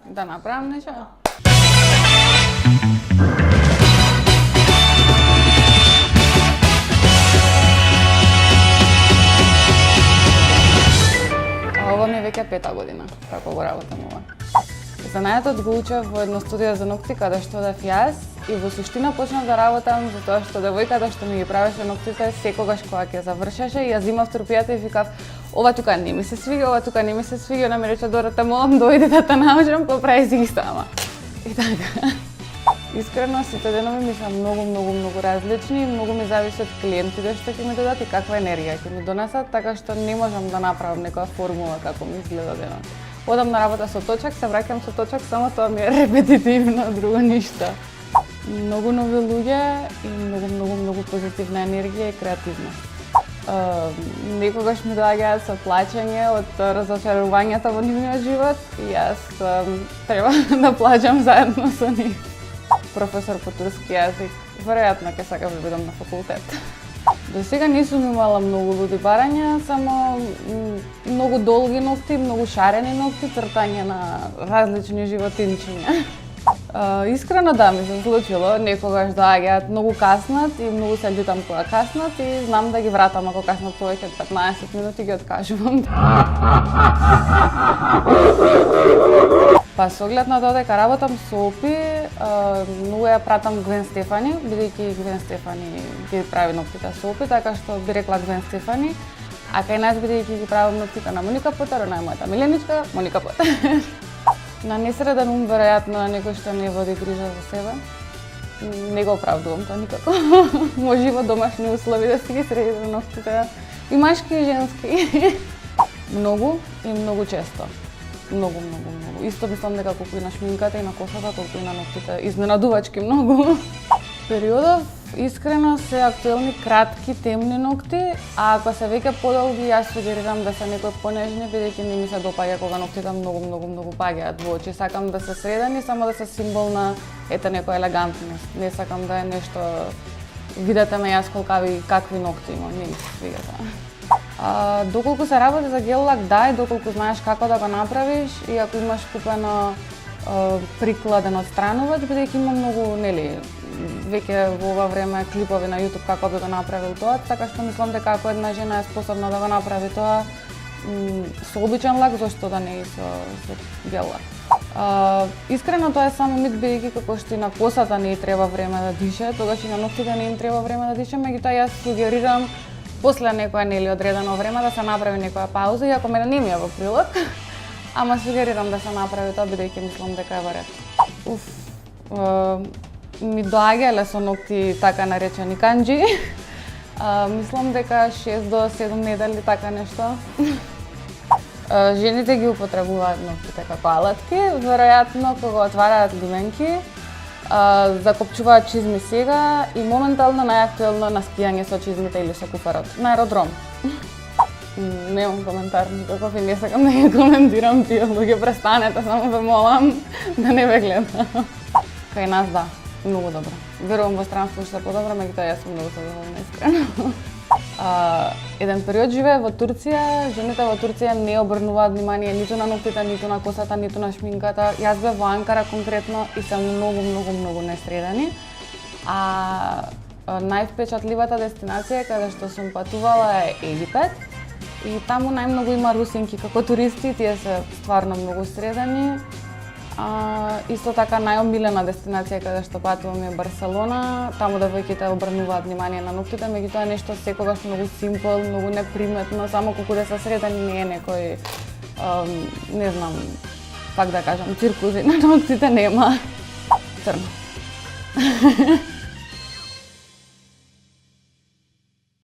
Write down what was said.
Да направам нешто? Ова ми е веќе 5-та година, како го работам ова. Занајатот го учев во едно студио за ногти, каде што одев јас и во суштина почнав да работам затоа што девојката што ми ги правеше ноктите секогаш кога ќе завршеше и ја земав терапијата и викав ова тука не ми се свиѓа, ова тука не ми се свиѓа, она ми рече Дора, те молам дојди да те научам, па прави си ги сама. И така. Искрено сите денови ми се многу различни, многу ми зависи од клиентите што ќе ми дадат и каква енергија ќе ми донесат, така што не можам да направам некоја формула како ми изгледа денот. Одам на работа со точак, се враќам со точак, само тоа ми е репетитивно, друго ништо. Многу нови луѓе и многу позитивна енергија и креативност. Некогаш ми доаѓаат со плачење од разочарувањата во нивниот живот и јас треба да плачам заедно со нив. Професор по турски јазик, веројатно ќе сакам да бидам на факултет. До сега не сум имала многу луди барања, само многу долги ногти, многу шарени ногти, цртање на различни животинчиња. Искрено да ми се случило, некогаш доаѓаат многу каснат и многу се љутам кога каснат и знам да ги вратам ако каснат повеќе од 15 минути ги откажувам. Па со оглед на тоа дека работам со опи, многу ја пратам Гвен Стефани, бидејќи Гвен Стефани ги прави ноктите со опи, така што би рекла Гвен Стефани, а кај нас бидејќи ги правам ноктите на Моника Потер, она е мојата миленичка, Моника Потер. На несреден ум, веројатно, некој што не води грижа за себе, не го оправдувам тоа никако. Може во домашни услови да си ги среди ноктите, и машки и женски. Многу и многу често. Многу. Исто мислам дека колку и на шминката и на косата, толку и на ноктите. Изненадувачки многу. Периодов искрено се актуелни кратки темни ногти, а ако се веќе подолги, јас сугерирам да се некои понежни, бидејќи не ми се допаѓа кога ноктите многу паѓаат во очи. Сакам да се средени, само да се символ на некоја елегантност. Не сакам да е нешто, видете ме јас какви ногти имам, не ми се свига тоа. Доколку се работи за гел-лак, да, и доколку знаеш како да го направиш и ако имаш купено прикладен одстранувач, бидејќи има многу, нели, веќе во ова време клипови на YouTube како би го направил тоа, така што мислам дека ако една жена е способна да го направи тоа со обичен лак, зошто да не и со гел-лак. Искрено тоа е само мит, бидејќи како што и на косата не ѝ треба време да дише, тогаш и на ноктите не им треба време да дише, меѓутоа јас сугерирам после некоја нели одредено време да се направи некоја пауза, иако мене не ми е во прилог, ама сугерирам да се направи тоа бидејќи мислам дека е во ред. Ми доаѓале со ногти така наречени канџи. Мислам дека 6 до 7 недели така нешто. Жените ги употребуваат ногтите како алатки, веројатно кога отвараат лименки, закопчуваат чизми сега и моментално најактуелно на скијање со чизмите или со куфарот. На аеродром. Немам коментар никаков и не сакам да ги коментирам тие луѓе, престанете, само ве молам да не ве гледам. Кај нас да, многу добро. Верувам во странство што е подобро, меѓутоа јас сум многу задоволна, искрено. Еден период живеев во Турција, жените во Турција не обрнуваат внимание ниту на ноктите, ниту на косата, ниту на шминката. Јас бев во Анкара конкретно и се многу несредени. Највпечатливата дестинација каде што сум патувала е Египет. И таму најмногу има русинки како туристи, тие се стварно многу средени. Исто така најомилена дестинација каде што патувам е Барселона, таму девојките обрнуваат внимание на ноктите, меѓутоа е нешто секогаш многу симпл, многу неприметно, само колку да се средени не е некој, не знам, как да кажам, циркузи на ноктите нема. Црно.